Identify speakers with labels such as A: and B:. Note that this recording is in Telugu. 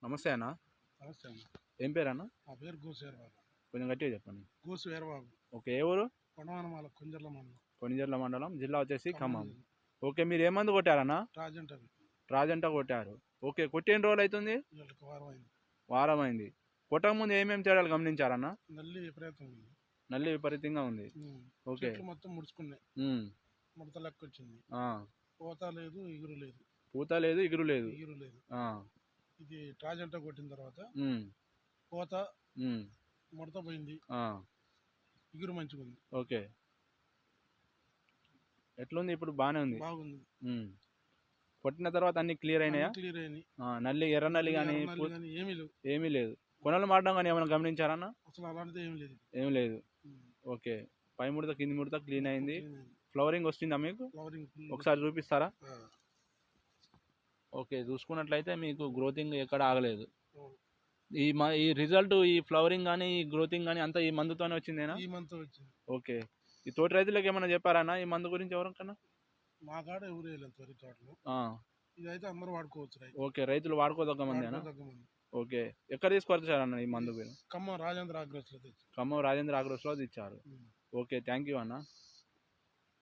A: నమస్తే అన్న.
B: నమస్తే అన్న.
A: ఏం పేరు అన్న?
B: నా పేరు గోసు వీరబాబు.
A: కొంచెం గట్టిగా చెప్పండి.
B: గోసు వీరబాబు.
A: ఓకే, ఏ ఊరు?
B: కొండవనమాల కుంజర్ల మండలం.
A: కొణిజర్ల మండలం, జిల్లా వచ్చేసి
B: ఖమ్మం
A: ఖమ్మం.
B: జిల్లా.
A: ఓకే, మీరు ఏ మందు కొట్టారన్న?
B: రాజంట
A: రాజంట కొట్టారు. ఓకే, కొట్టి ఎన్ని రోజులు అవుతుంది?
B: వీళ్ళకి వారం అయింది.
A: వారం అయింది. కొట్టక ముందు ఏమేమి తేడాలు గమనించారన్న?
B: నల్లి విపరీతం ఉంది.
A: నల్లి విపరీతంగా ఉంది. ఓకే.
B: చెట్లు మొత్తం ముడుచుకున్నాయి. ముడత లెక్క వచ్చింది. పూత లేదు, ఇగురు లేదు.
A: పూత లేదు, ఇగురు లేదు.
B: ఇగురు లేదు. ఇది రాజంట కొట్టిన తర్వాత పూత ముడత పోయింది, ఇగురు మంచిగా ఉంది.
A: ఓకే, ఎట్లుంది ఇప్పుడు? బాగానే ఉంది.
B: బాగుంది.
A: కొట్టిన తర్వాత అన్ని క్లియర్ అయినాయా?
B: క్లియర్ అయినాయి.
A: నల్లి, ఎర్ర నల్లి కానీ
B: ఏమీ లేవు.
A: ఏమీ లేదు. కొనలు మారడం కానీ ఏమైనా గమనించారన్న?
B: అసలు అలాంటిది ఏమి లేదు.
A: ఏం లేదు. ఓకే, పై ముడత కింది ముడత క్లీన్ అయింది. ఫ్లవరింగ్ వస్తుందా మీకు? ఒకసారి చూపిస్తారా? ఓకే, చూసుకున్నట్లయితే మీకు గ్రోతింగ్ ఎక్కడ ఆగలేదు. ఈ రిజల్ట్, ఈ ఫ్లవరింగ్ కానీ ఈ గ్రోతింగ్ కానీ అంతా ఈ మందుతోనే వచ్చిందేనా?
B: ఈ మందుతో వచ్చింది.
A: ఓకే, ఈ తోటి రైతులకు ఏమైనా చెప్పారన్నా ఈ మందు గురించి ఎవరికన్నా?
B: మా కాడ ఎవరు వేయలేదు తోటలో. ఇదైతే అందరూ వాడుకోవచ్చు.
A: ఓకే, రైతులు వాడుకోదగ్గ మందేనా? ఓకే, ఎక్కడ తీసుకొచ్చారన్న ఈ మందు?
B: ఖమ్మం రాజేంద్ర అగ్రోస్లో తెచ్చారు.
A: ఖమ్మం రాజేంద్ర అగ్రోస్లో తెచ్చారు. ఓకే, థ్యాంక్ యూ అన్న.